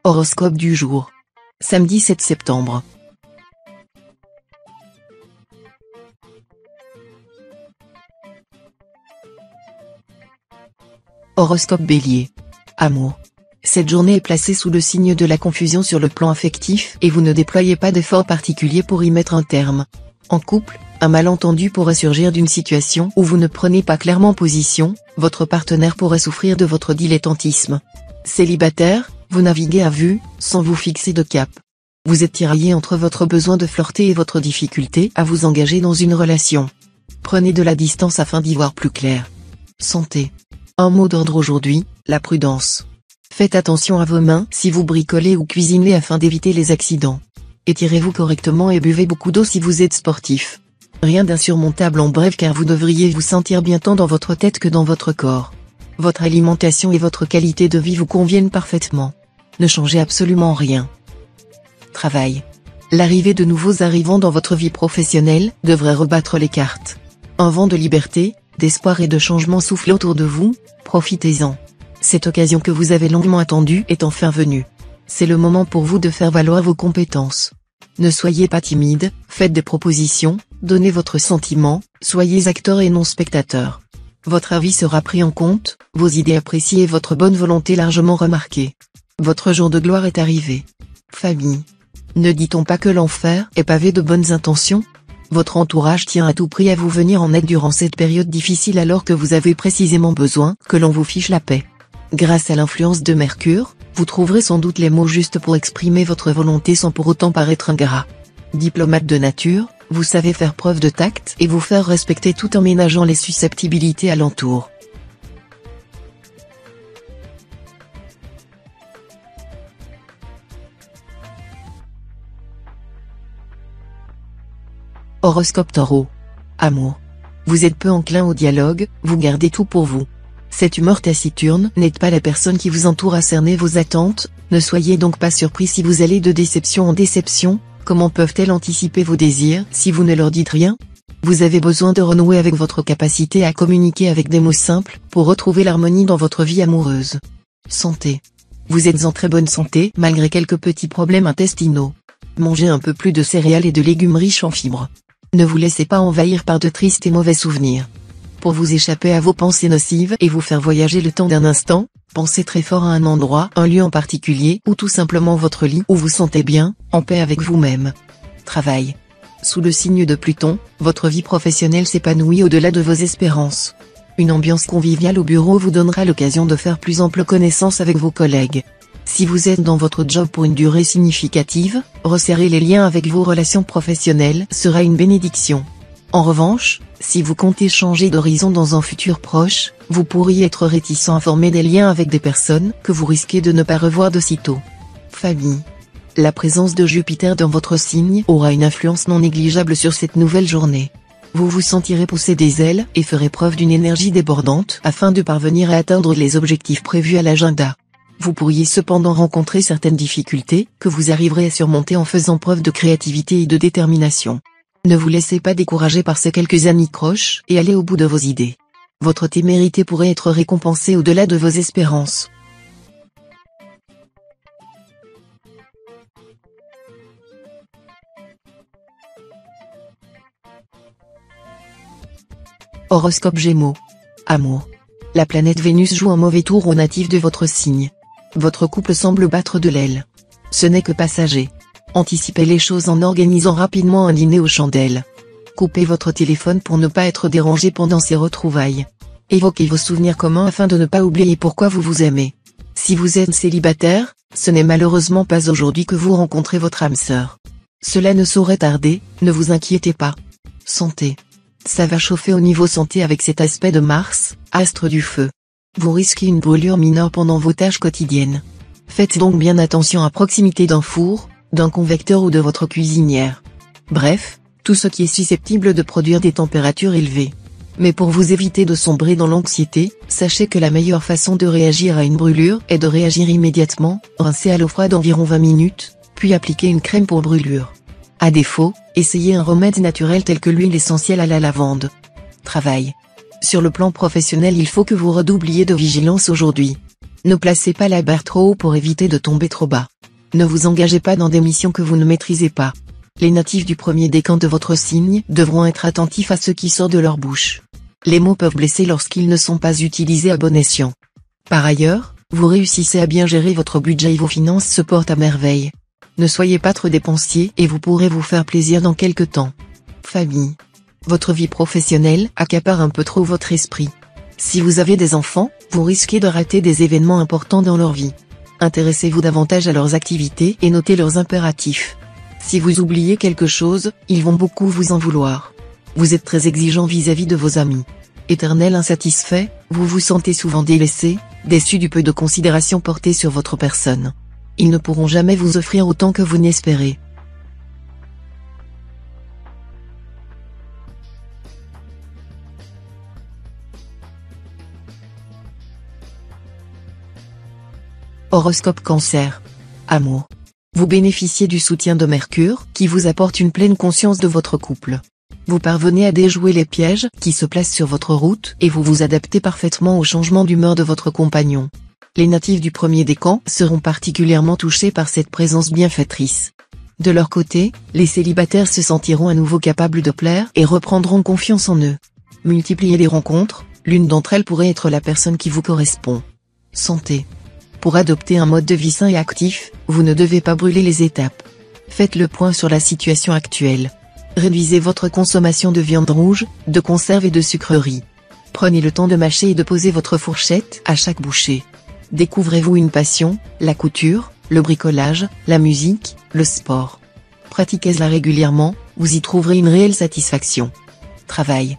Horoscope du jour. Samedi 7 septembre. Horoscope Bélier. Amour. Cette journée est placée sous le signe de la confusion sur le plan affectif et vous ne déployez pas d'efforts particuliers pour y mettre un terme. En couple, un malentendu pourrait surgir d'une situation où vous ne prenez pas clairement position, votre partenaire pourrait souffrir de votre dilettantisme. Célibataire, vous naviguez à vue, sans vous fixer de cap. Vous êtes tiraillé entre votre besoin de flirter et votre difficulté à vous engager dans une relation. Prenez de la distance afin d'y voir plus clair. Santé. Un mot d'ordre aujourd'hui, la prudence. Faites attention à vos mains si vous bricolez ou cuisinez afin d'éviter les accidents. Étirez-vous correctement et buvez beaucoup d'eau si vous êtes sportif. Rien d'insurmontable en bref car vous devriez vous sentir bien tant dans votre tête que dans votre corps. Votre alimentation et votre qualité de vie vous conviennent parfaitement. Ne changez absolument rien. Travail. L'arrivée de nouveaux arrivants dans votre vie professionnelle devrait rebattre les cartes. Un vent de liberté, d'espoir et de changement souffle autour de vous, profitez-en. Cette occasion que vous avez longuement attendue est enfin venue. C'est le moment pour vous de faire valoir vos compétences. Ne soyez pas timide, faites des propositions, donnez votre sentiment, soyez acteur et non spectateur. Votre avis sera pris en compte, vos idées appréciées et votre bonne volonté largement remarquée. Votre jour de gloire est arrivé. Famille. Ne dit-on pas que l'enfer est pavé de bonnes intentions? Votre entourage tient à tout prix à vous venir en aide durant cette période difficile alors que vous avez précisément besoin que l'on vous fiche la paix. Grâce à l'influence de Mercure, vous trouverez sans doute les mots justes pour exprimer votre volonté sans pour autant paraître ingrat. Diplomate de nature, vous savez faire preuve de tact et vous faire respecter tout en ménageant les susceptibilités alentour. Horoscope Taureau. Amour. Vous êtes peu enclin au dialogue, vous gardez tout pour vous. Cette humeur taciturne n'aide pas la personne qui vous entoure à cerner vos attentes, ne soyez donc pas surpris si vous allez de déception en déception. Comment peuvent-elles anticiper vos désirs si vous ne leur dites rien? Vous avez besoin de renouer avec votre capacité à communiquer avec des mots simples pour retrouver l'harmonie dans votre vie amoureuse. Santé. Vous êtes en très bonne santé malgré quelques petits problèmes intestinaux. Mangez un peu plus de céréales et de légumes riches en fibres. Ne vous laissez pas envahir par de tristes et mauvais souvenirs. Pour vous échapper à vos pensées nocives et vous faire voyager le temps d'un instant, pensez très fort à un endroit, un lieu en particulier ou tout simplement votre lit où vous sentez bien, en paix avec vous-même. Travail. Sous le signe de Pluton, votre vie professionnelle s'épanouit au-delà de vos espérances. Une ambiance conviviale au bureau vous donnera l'occasion de faire plus ample connaissance avec vos collègues. Si vous êtes dans votre job pour une durée significative, resserrer les liens avec vos relations professionnelles sera une bénédiction. En revanche, si vous comptez changer d'horizon dans un futur proche, vous pourriez être réticent à former des liens avec des personnes que vous risquez de ne pas revoir de sitôt. Famille. La présence de Jupiter dans votre signe aura une influence non négligeable sur cette nouvelle journée. Vous vous sentirez pousser des ailes et ferez preuve d'une énergie débordante afin de parvenir à atteindre les objectifs prévus à l'agenda. Vous pourriez cependant rencontrer certaines difficultés que vous arriverez à surmonter en faisant preuve de créativité et de détermination. Ne vous laissez pas décourager par ces quelques anicroches et allez au bout de vos idées. Votre témérité pourrait être récompensée au-delà de vos espérances. Horoscope Gémeaux. Amour. La planète Vénus joue un mauvais tour aux natifs de votre signe. Votre couple semble battre de l'aile. Ce n'est que passager. Anticipez les choses en organisant rapidement un dîner aux chandelles. Coupez votre téléphone pour ne pas être dérangé pendant ces retrouvailles. Évoquez vos souvenirs communs afin de ne pas oublier pourquoi vous vous aimez. Si vous êtes célibataire, ce n'est malheureusement pas aujourd'hui que vous rencontrez votre âme sœur. Cela ne saurait tarder, ne vous inquiétez pas. Santé. Ça va chauffer au niveau santé avec cet aspect de Mars, astre du feu. Vous risquez une brûlure mineure pendant vos tâches quotidiennes. Faites donc bien attention à proximité d'un four, d'un convecteur ou de votre cuisinière. Bref, tout ce qui est susceptible de produire des températures élevées. Mais pour vous éviter de sombrer dans l'anxiété, sachez que la meilleure façon de réagir à une brûlure est de réagir immédiatement, rincer à l'eau froide environ 20 minutes, puis appliquer une crème pour brûlure. À défaut, essayez un remède naturel tel que l'huile essentielle à la lavande. Travail. Sur le plan professionnel, il faut que vous redoubliez de vigilance aujourd'hui. Ne placez pas la barre trop haut pour éviter de tomber trop bas. Ne vous engagez pas dans des missions que vous ne maîtrisez pas. Les natifs du premier décan de votre signe devront être attentifs à ce qui sort de leur bouche. Les mots peuvent blesser lorsqu'ils ne sont pas utilisés à bon escient. Par ailleurs, vous réussissez à bien gérer votre budget et vos finances se portent à merveille. Ne soyez pas trop dépensier et vous pourrez vous faire plaisir dans quelque temps. Famille. Votre vie professionnelle accapare un peu trop votre esprit. Si vous avez des enfants, vous risquez de rater des événements importants dans leur vie. Intéressez-vous davantage à leurs activités et notez leurs impératifs. Si vous oubliez quelque chose, ils vont beaucoup vous en vouloir. Vous êtes très exigeant vis-à-vis de vos amis. Éternel insatisfait, vous vous sentez souvent délaissé, déçu du peu de considération portée sur votre personne. Ils ne pourront jamais vous offrir autant que vous n'espérez. Horoscope Cancer. Amour. Vous bénéficiez du soutien de Mercure, qui vous apporte une pleine conscience de votre couple. Vous parvenez à déjouer les pièges qui se placent sur votre route et vous vous adaptez parfaitement au changement d'humeur de votre compagnon. Les natifs du premier décan seront particulièrement touchés par cette présence bienfaitrice. De leur côté, les célibataires se sentiront à nouveau capables de plaire et reprendront confiance en eux. Multipliez les rencontres, l'une d'entre elles pourrait être la personne qui vous correspond. Santé. Pour adopter un mode de vie sain et actif, vous ne devez pas brûler les étapes. Faites le point sur la situation actuelle. Réduisez votre consommation de viande rouge, de conserve et de sucreries. Prenez le temps de mâcher et de poser votre fourchette à chaque bouchée. Découvrez-vous une passion, la couture, le bricolage, la musique, le sport. Pratiquez-la régulièrement, vous y trouverez une réelle satisfaction. Travail.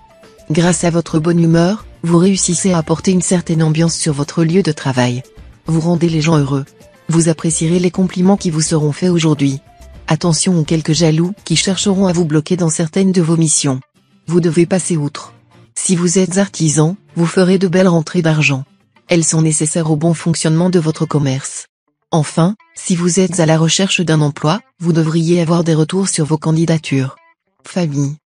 Grâce à votre bonne humeur, vous réussissez à apporter une certaine ambiance sur votre lieu de travail. Vous rendez les gens heureux. Vous apprécierez les compliments qui vous seront faits aujourd'hui. Attention aux quelques jaloux qui chercheront à vous bloquer dans certaines de vos missions. Vous devez passer outre. Si vous êtes artisan, vous ferez de belles rentrées d'argent. Elles sont nécessaires au bon fonctionnement de votre commerce. Enfin, si vous êtes à la recherche d'un emploi, vous devriez avoir des retours sur vos candidatures. Famille.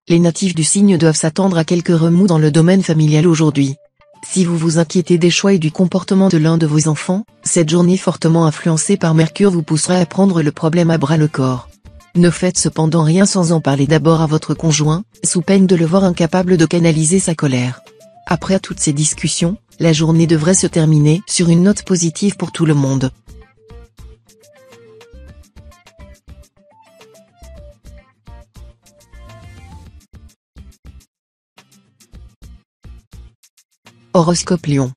Les natifs du signe doivent s'attendre à quelques remous dans le domaine familial aujourd'hui. Si vous vous inquiétez des choix et du comportement de l'un de vos enfants, cette journée fortement influencée par Mercure vous poussera à prendre le problème à bras-le-corps. Ne faites cependant rien sans en parler d'abord à votre conjoint, sous peine de le voir incapable de canaliser sa colère. Après toutes ces discussions, la journée devrait se terminer sur une note positive pour tout le monde. Horoscope Lion.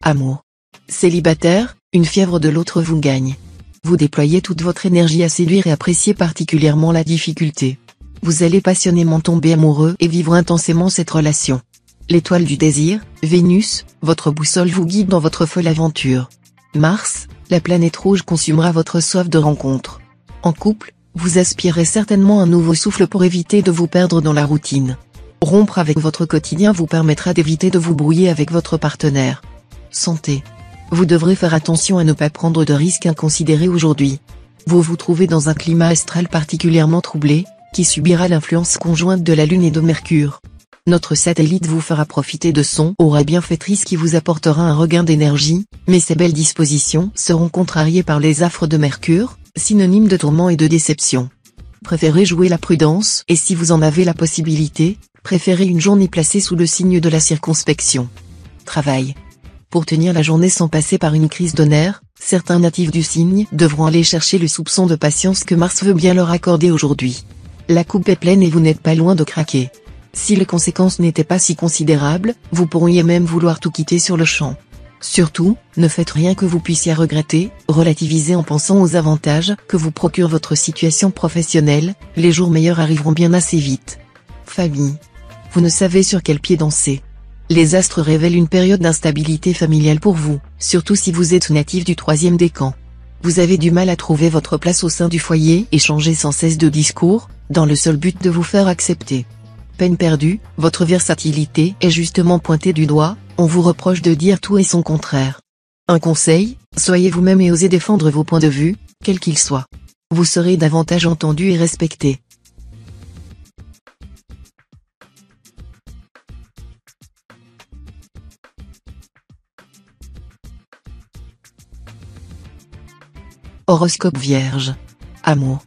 Amour. Célibataire, une fièvre de l'autre vous gagne. Vous déployez toute votre énergie à séduire et apprécier particulièrement la difficulté. Vous allez passionnément tomber amoureux et vivre intensément cette relation. L'étoile du désir, Vénus, votre boussole vous guide dans votre folle aventure. Mars, la planète rouge consumera votre soif de rencontre. En couple, vous aspirez certainement un nouveau souffle pour éviter de vous perdre dans la routine. Rompre avec votre quotidien vous permettra d'éviter de vous brouiller avec votre partenaire. Santé. Vous devrez faire attention à ne pas prendre de risques inconsidérés aujourd'hui. Vous vous trouvez dans un climat astral particulièrement troublé, qui subira l'influence conjointe de la Lune et de Mercure. Notre satellite vous fera profiter de son aura bienfaitrice qui vous apportera un regain d'énergie, mais ces belles dispositions seront contrariées par les affres de Mercure, synonyme de tourment et de déception. Préférez jouer la prudence et si vous en avez la possibilité, préférez une journée placée sous le signe de la circonspection. Travail. Pour tenir la journée sans passer par une crise de nerfs, certains natifs du signe devront aller chercher le soupçon de patience que Mars veut bien leur accorder aujourd'hui. La coupe est pleine et vous n'êtes pas loin de craquer. Si les conséquences n'étaient pas si considérables, vous pourriez même vouloir tout quitter sur le champ. Surtout, ne faites rien que vous puissiez regretter, relativisez en pensant aux avantages que vous procure votre situation professionnelle, les jours meilleurs arriveront bien assez vite. Famille. Vous ne savez sur quel pied danser. Les astres révèlent une période d'instabilité familiale pour vous, surtout si vous êtes natif du troisième décan. Vous avez du mal à trouver votre place au sein du foyer et changez sans cesse de discours, dans le seul but de vous faire accepter. Peine perdue, votre versatilité est justement pointée du doigt, on vous reproche de dire tout et son contraire. Un conseil, soyez vous-même et osez défendre vos points de vue, quels qu'ils soient. Vous serez davantage entendu et respecté. Horoscope Vierge. Amour.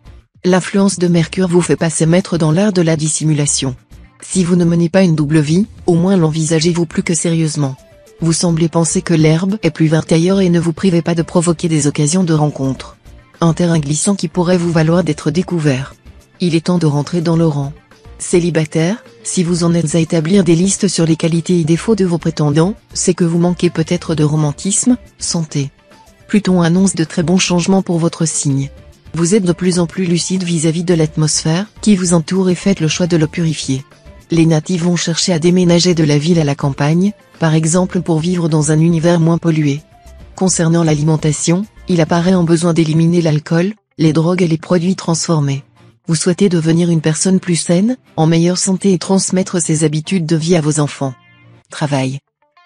L'influence de Mercure vous fait passer maître dans l'art de la dissimulation. Si vous ne menez pas une double vie, au moins l'envisagez-vous plus que sérieusement. Vous semblez penser que l'herbe est plus verte ailleurs et ne vous privez pas de provoquer des occasions de rencontre. Un terrain glissant qui pourrait vous valoir d'être découvert. Il est temps de rentrer dans le rang. Célibataire, si vous en êtes à établir des listes sur les qualités et défauts de vos prétendants, c'est que vous manquez peut-être de romantisme. Santé. Pluton annonce de très bons changements pour votre signe. Vous êtes de plus en plus lucide vis-à-vis de l'atmosphère qui vous entoure et faites le choix de le purifier. Les natifs vont chercher à déménager de la ville à la campagne, par exemple pour vivre dans un univers moins pollué. Concernant l'alimentation, il apparaît un besoin d'éliminer l'alcool, les drogues et les produits transformés. Vous souhaitez devenir une personne plus saine, en meilleure santé et transmettre ces habitudes de vie à vos enfants. Travail.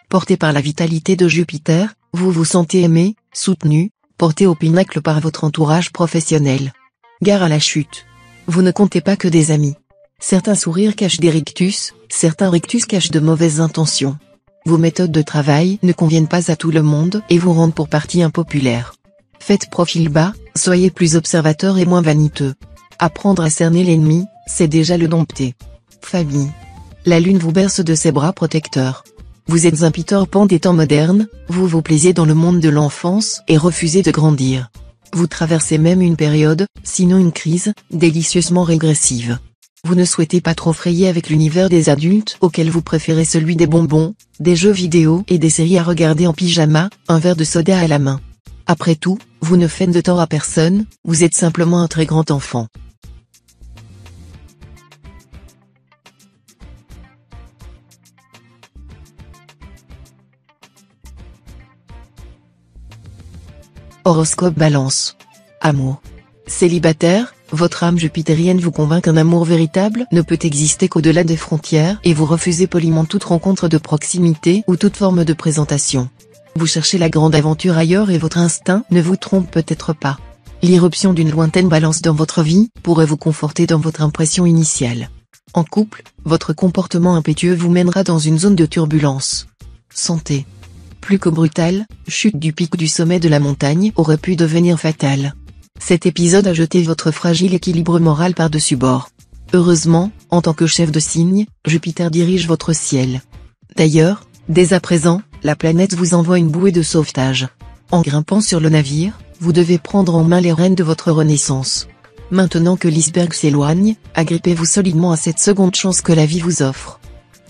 Porté par la vitalité de Jupiter, vous vous sentez aimé, soutenu, porté au pinacle par votre entourage professionnel. Gare à la chute. Vous ne comptez pas que des amis. Certains sourires cachent des rictus, certains rictus cachent de mauvaises intentions. Vos méthodes de travail ne conviennent pas à tout le monde et vous rendent pour partie impopulaire. Faites profil bas, soyez plus observateur et moins vaniteux. Apprendre à cerner l'ennemi, c'est déjà le dompter. Famille. La lune vous berce de ses bras protecteurs. Vous êtes un Peter Pan des temps modernes, vous vous plaisez dans le monde de l'enfance et refusez de grandir. Vous traversez même une période, sinon une crise, délicieusement régressive. Vous ne souhaitez pas trop frayer avec l'univers des adultes auquel vous préférez celui des bonbons, des jeux vidéo et des séries à regarder en pyjama, un verre de soda à la main. Après tout, vous ne faites de tort à personne, vous êtes simplement un très grand enfant. Horoscope Balance. Amour. Célibataire, votre âme jupitérienne vous convainc qu'un amour véritable ne peut exister qu'au-delà des frontières et vous refusez poliment toute rencontre de proximité ou toute forme de présentation. Vous cherchez la grande aventure ailleurs et votre instinct ne vous trompe peut-être pas. L'irruption d'une lointaine balance dans votre vie pourrait vous conforter dans votre impression initiale. En couple, votre comportement impétueux vous mènera dans une zone de turbulence. Santé. Plus que brutale, chute du pic du sommet de la montagne aurait pu devenir fatale. Cet épisode a jeté votre fragile équilibre moral par-dessus bord. Heureusement, en tant que chef de signe, Jupiter dirige votre ciel. D'ailleurs, dès à présent, la planète vous envoie une bouée de sauvetage. En grimpant sur le navire, vous devez prendre en main les rênes de votre renaissance. Maintenant que l'iceberg s'éloigne, agrippez-vous solidement à cette seconde chance que la vie vous offre.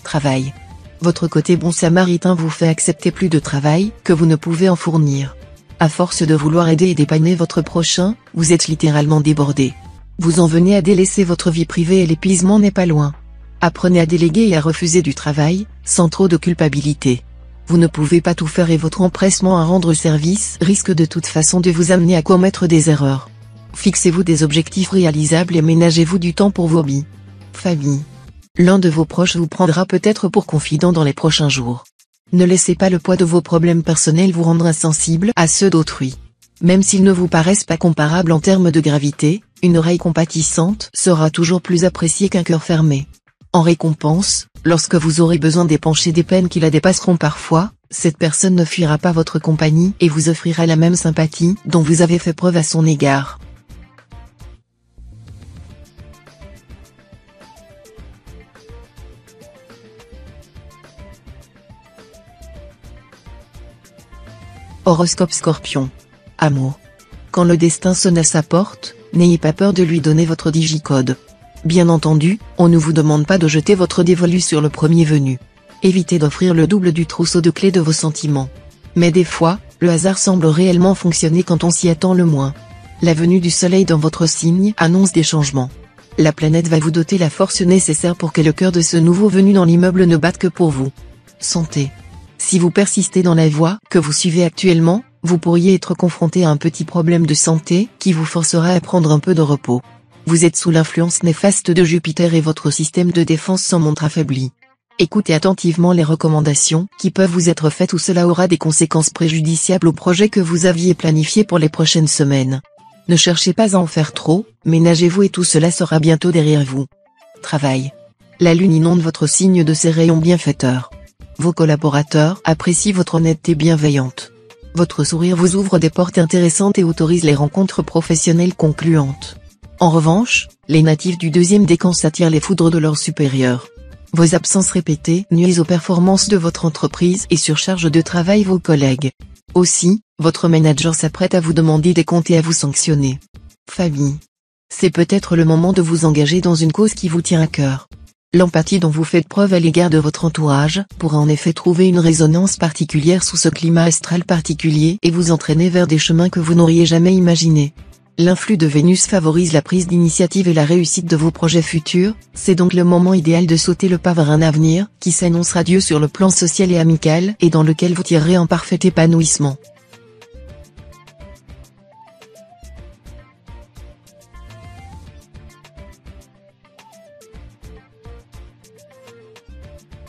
Travail. Votre côté bon samaritain vous fait accepter plus de travail que vous ne pouvez en fournir. À force de vouloir aider et dépanner votre prochain, vous êtes littéralement débordé. Vous en venez à délaisser votre vie privée et l'épuisement n'est pas loin. Apprenez à déléguer et à refuser du travail, sans trop de culpabilité. Vous ne pouvez pas tout faire et votre empressement à rendre service risque de toute façon de vous amener à commettre des erreurs. Fixez-vous des objectifs réalisables et ménagez-vous du temps pour vos hobbies. Famille. L'un de vos proches vous prendra peut-être pour confident dans les prochains jours. Ne laissez pas le poids de vos problèmes personnels vous rendre insensible à ceux d'autrui. Même s'ils ne vous paraissent pas comparables en termes de gravité, une oreille compatissante sera toujours plus appréciée qu'un cœur fermé. En récompense, lorsque vous aurez besoin d'épancher des peines qui la dépasseront parfois, cette personne ne fuira pas votre compagnie et vous offrira la même sympathie dont vous avez fait preuve à son égard. Horoscope Scorpion. Amour. Quand le destin sonne à sa porte, n'ayez pas peur de lui donner votre digicode. Bien entendu, on ne vous demande pas de jeter votre dévolu sur le premier venu. Évitez d'offrir le double du trousseau de clés de vos sentiments. Mais des fois, le hasard semble réellement fonctionner quand on s'y attend le moins. La venue du soleil dans votre signe annonce des changements. La planète va vous doter la force nécessaire pour que le cœur de ce nouveau venu dans l'immeuble ne batte que pour vous. Santé. Si vous persistez dans la voie que vous suivez actuellement, vous pourriez être confronté à un petit problème de santé qui vous forcera à prendre un peu de repos. Vous êtes sous l'influence néfaste de Jupiter et votre système de défense s'en montre affaibli. Écoutez attentivement les recommandations qui peuvent vous être faites ou cela aura des conséquences préjudiciables au projet que vous aviez planifié pour les prochaines semaines. Ne cherchez pas à en faire trop, ménagez-vous et tout cela sera bientôt derrière vous. Travail. La lune inonde votre signe de ses rayons bienfaiteurs. Vos collaborateurs apprécient votre honnêteté bienveillante. Votre sourire vous ouvre des portes intéressantes et autorise les rencontres professionnelles concluantes. En revanche, les natifs du deuxième décan s'attirent les foudres de leurs supérieurs. Vos absences répétées nuisent aux performances de votre entreprise et surchargent de travail vos collègues. Aussi, votre manager s'apprête à vous demander des comptes et à vous sanctionner. Famille. C'est peut-être le moment de vous engager dans une cause qui vous tient à cœur. L'empathie dont vous faites preuve à l'égard de votre entourage pourra en effet trouver une résonance particulière sous ce climat astral particulier et vous entraîner vers des chemins que vous n'auriez jamais imaginés. L'influx de Vénus favorise la prise d'initiative et la réussite de vos projets futurs, c'est donc le moment idéal de sauter le pas vers un avenir qui s'annonce radieux sur le plan social et amical et dans lequel vous tirerez un parfait épanouissement.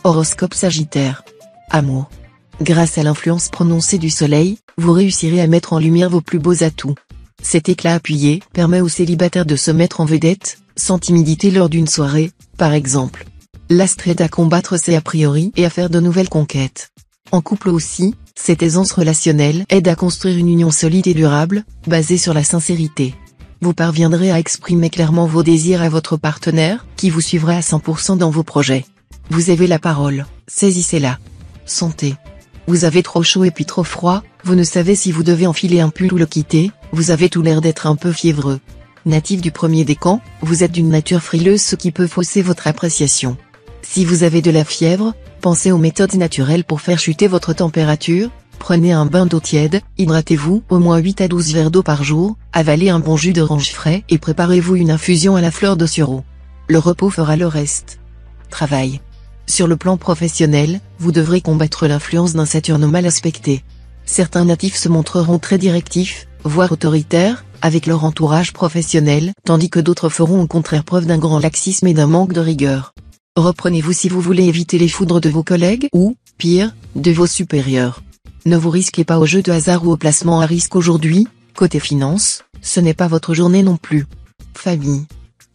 Horoscope Sagittaire. Amour. Grâce à l'influence prononcée du soleil, vous réussirez à mettre en lumière vos plus beaux atouts. Cet éclat appuyé permet aux célibataires de se mettre en vedette, sans timidité lors d'une soirée, par exemple. L'astre aide à combattre ses a priori et à faire de nouvelles conquêtes. En couple aussi, cette aisance relationnelle aide à construire une union solide et durable, basée sur la sincérité. Vous parviendrez à exprimer clairement vos désirs à votre partenaire, qui vous suivra à 100% dans vos projets. Vous avez la parole, saisissez-la. Santé. Vous avez trop chaud et puis trop froid, vous ne savez si vous devez enfiler un pull ou le quitter, vous avez tout l'air d'être un peu fiévreux. Natif du premier décan, vous êtes d'une nature frileuse, ce qui peut fausser votre appréciation. Si vous avez de la fièvre, pensez aux méthodes naturelles pour faire chuter votre température, prenez un bain d'eau tiède, hydratez-vous au moins 8 à 12 verres d'eau par jour, avalez un bon jus d'orange frais et préparez-vous une infusion à la fleur de sureau. Le repos fera le reste. Travail. Sur le plan professionnel, vous devrez combattre l'influence d'un Saturne mal aspecté. Certains natifs se montreront très directifs, voire autoritaires, avec leur entourage professionnel, tandis que d'autres feront au contraire preuve d'un grand laxisme et d'un manque de rigueur. Reprenez-vous si vous voulez éviter les foudres de vos collègues ou, pire, de vos supérieurs. Ne vous risquez pas au jeu de hasard ou au placement à risque aujourd'hui, côté finance, ce n'est pas votre journée non plus. Famille.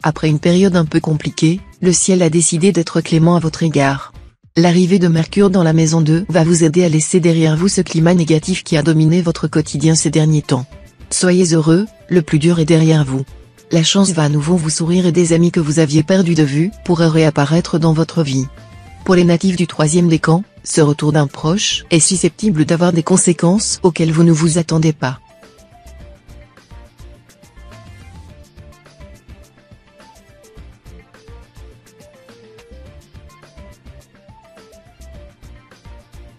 Après une période un peu compliquée, le ciel a décidé d'être clément à votre égard. L'arrivée de Mercure dans la maison 2 va vous aider à laisser derrière vous ce climat négatif qui a dominé votre quotidien ces derniers temps. Soyez heureux, le plus dur est derrière vous. La chance va à nouveau vous sourire et des amis que vous aviez perdus de vue pourraient réapparaître dans votre vie. Pour les natifs du troisième décan, ce retour d'un proche est susceptible d'avoir des conséquences auxquelles vous ne vous attendez pas.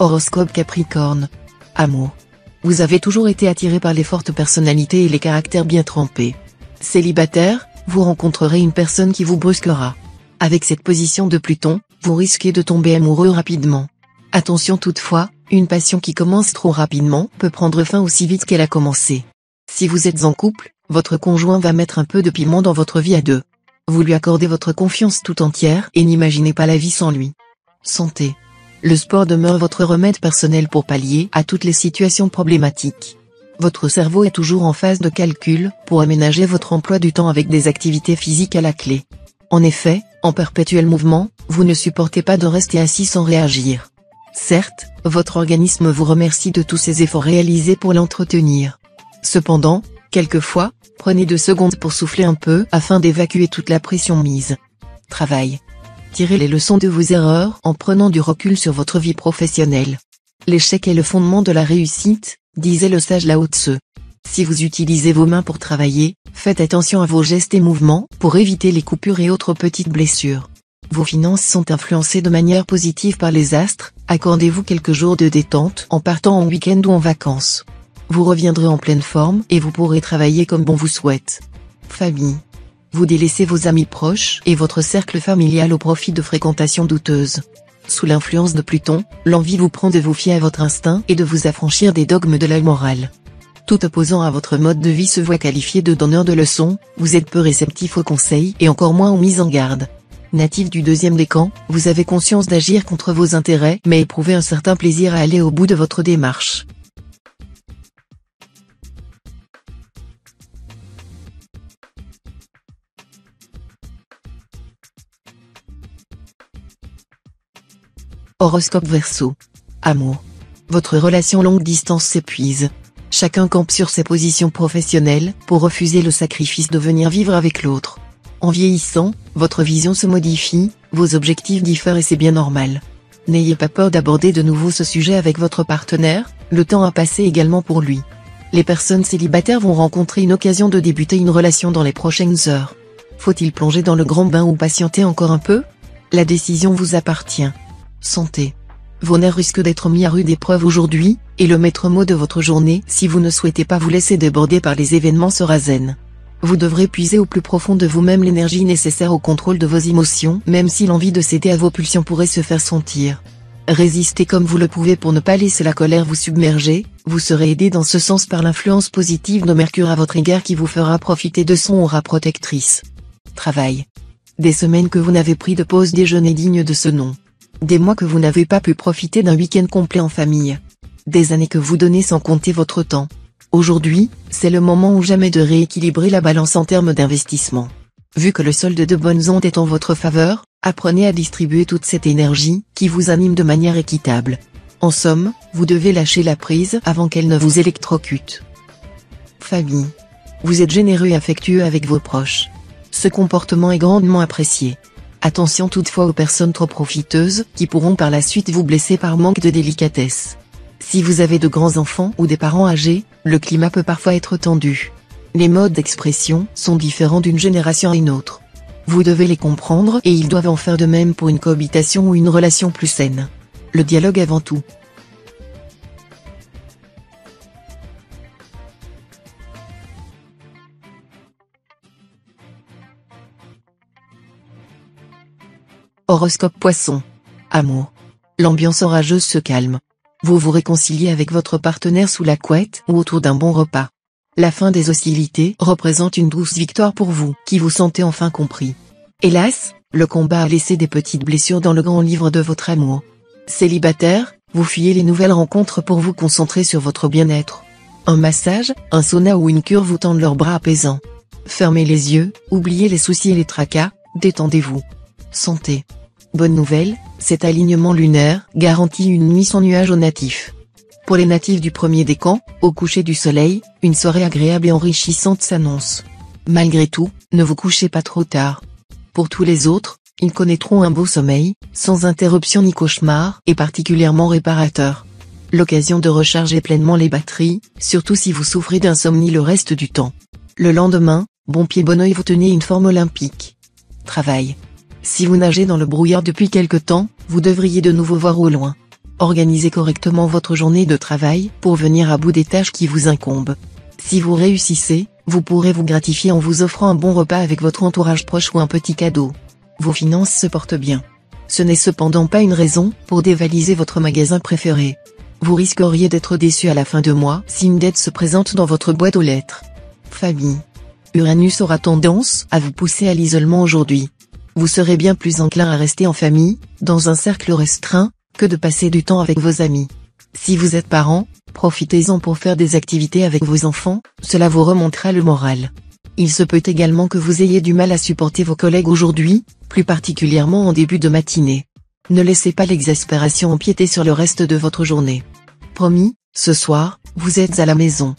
Horoscope Capricorne. Amour. Vous avez toujours été attiré par les fortes personnalités et les caractères bien trempés. Célibataire, vous rencontrerez une personne qui vous brusquera. Avec cette position de Pluton, vous risquez de tomber amoureux rapidement. Attention toutefois, une passion qui commence trop rapidement peut prendre fin aussi vite qu'elle a commencé. Si vous êtes en couple, votre conjoint va mettre un peu de piment dans votre vie à deux. Vous lui accordez votre confiance tout entière et n'imaginez pas la vie sans lui. Santé. Le sport demeure votre remède personnel pour pallier à toutes les situations problématiques. Votre cerveau est toujours en phase de calcul pour aménager votre emploi du temps avec des activités physiques à la clé. En effet, en perpétuel mouvement, vous ne supportez pas de rester assis sans réagir. Certes, votre organisme vous remercie de tous ces efforts réalisés pour l'entretenir. Cependant, quelquefois, prenez 2 secondes pour souffler un peu afin d'évacuer toute la pression mise. Travail. Tirez les leçons de vos erreurs en prenant du recul sur votre vie professionnelle. L'échec est le fondement de la réussite, disait le sage Lao Tse. Si vous utilisez vos mains pour travailler, faites attention à vos gestes et mouvements pour éviter les coupures et autres petites blessures. Vos finances sont influencées de manière positive par les astres, accordez-vous quelques jours de détente en partant en week-end ou en vacances. Vous reviendrez en pleine forme et vous pourrez travailler comme bon vous souhaite. Famille. Vous délaissez vos amis proches et votre cercle familial au profit de fréquentations douteuses. Sous l'influence de Pluton, l'envie vous prend de vous fier à votre instinct et de vous affranchir des dogmes de la morale. Tout opposant à votre mode de vie se voit qualifié de donneur de leçons, vous êtes peu réceptif aux conseils et encore moins aux mises en garde. Natif du deuxième décan, vous avez conscience d'agir contre vos intérêts mais éprouvez un certain plaisir à aller au bout de votre démarche. Horoscope Verseau. Amour. Votre relation longue distance s'épuise. Chacun campe sur ses positions professionnelles pour refuser le sacrifice de venir vivre avec l'autre. En vieillissant, votre vision se modifie, vos objectifs diffèrent et c'est bien normal. N'ayez pas peur d'aborder de nouveau ce sujet avec votre partenaire, le temps a passé également pour lui. Les personnes célibataires vont rencontrer une occasion de débuter une relation dans les prochaines heures. Faut-il plonger dans le grand bain ou patienter encore un peu? La décision vous appartient. Santé. Vos nerfs risquent d'être mis à rude épreuve aujourd'hui, et le maître mot de votre journée si vous ne souhaitez pas vous laisser déborder par les événements sera zen. Vous devrez puiser au plus profond de vous-même l'énergie nécessaire au contrôle de vos émotions, même si l'envie de céder à vos pulsions pourrait se faire sentir. Résistez comme vous le pouvez pour ne pas laisser la colère vous submerger, vous serez aidé dans ce sens par l'influence positive de Mercure à votre égard qui vous fera profiter de son aura protectrice. Travail. Des semaines que vous n'avez pris de pause déjeuner digne de ce nom. Des mois que vous n'avez pas pu profiter d'un week-end complet en famille. Des années que vous donnez sans compter votre temps. Aujourd'hui, c'est le moment ou jamais de rééquilibrer la balance en termes d'investissement. Vu que le solde de bonnes ondes est en votre faveur, apprenez à distribuer toute cette énergie qui vous anime de manière équitable. En somme, vous devez lâcher la prise avant qu'elle ne vous électrocute. Famille. Vous êtes généreux et affectueux avec vos proches. Ce comportement est grandement apprécié. Attention toutefois aux personnes trop profiteuses qui pourront par la suite vous blesser par manque de délicatesse. Si vous avez de grands enfants ou des parents âgés, le climat peut parfois être tendu. Les modes d'expression sont différents d'une génération à une autre. Vous devez les comprendre et ils doivent en faire de même pour une cohabitation ou une relation plus saine. Le dialogue avant tout. Horoscope Poisson. Amour. L'ambiance orageuse se calme. Vous vous réconciliez avec votre partenaire sous la couette ou autour d'un bon repas. La fin des hostilités représente une douce victoire pour vous, qui vous sentez enfin compris. Hélas, le combat a laissé des petites blessures dans le grand livre de votre amour. Célibataire, vous fuyez les nouvelles rencontres pour vous concentrer sur votre bien-être. Un massage, un sauna ou une cure vous tendent leurs bras apaisants. Fermez les yeux, oubliez les soucis et les tracas, détendez-vous. Santé. Bonne nouvelle, cet alignement lunaire garantit une nuit sans nuages aux natifs. Pour les natifs du premier décan, au coucher du soleil, une soirée agréable et enrichissante s'annonce. Malgré tout, ne vous couchez pas trop tard. Pour tous les autres, ils connaîtront un beau sommeil, sans interruption ni cauchemar, et particulièrement réparateur. L'occasion de recharger pleinement les batteries, surtout si vous souffrez d'insomnie le reste du temps. Le lendemain, bon pied bon oeil vous tenez une forme olympique. Travail. Si vous nagez dans le brouillard depuis quelque temps, vous devriez de nouveau voir au loin. Organisez correctement votre journée de travail pour venir à bout des tâches qui vous incombent. Si vous réussissez, vous pourrez vous gratifier en vous offrant un bon repas avec votre entourage proche ou un petit cadeau. Vos finances se portent bien. Ce n'est cependant pas une raison pour dévaliser votre magasin préféré. Vous risqueriez d'être déçu à la fin de mois si une dette se présente dans votre boîte aux lettres. Famille. Uranus aura tendance à vous pousser à l'isolement aujourd'hui. Vous serez bien plus enclin à rester en famille, dans un cercle restreint, que de passer du temps avec vos amis. Si vous êtes parent, profitez-en pour faire des activités avec vos enfants, cela vous remontera le moral. Il se peut également que vous ayez du mal à supporter vos collègues aujourd'hui, plus particulièrement en début de matinée. Ne laissez pas l'exaspération empiéter sur le reste de votre journée. Promis, ce soir, vous êtes à la maison.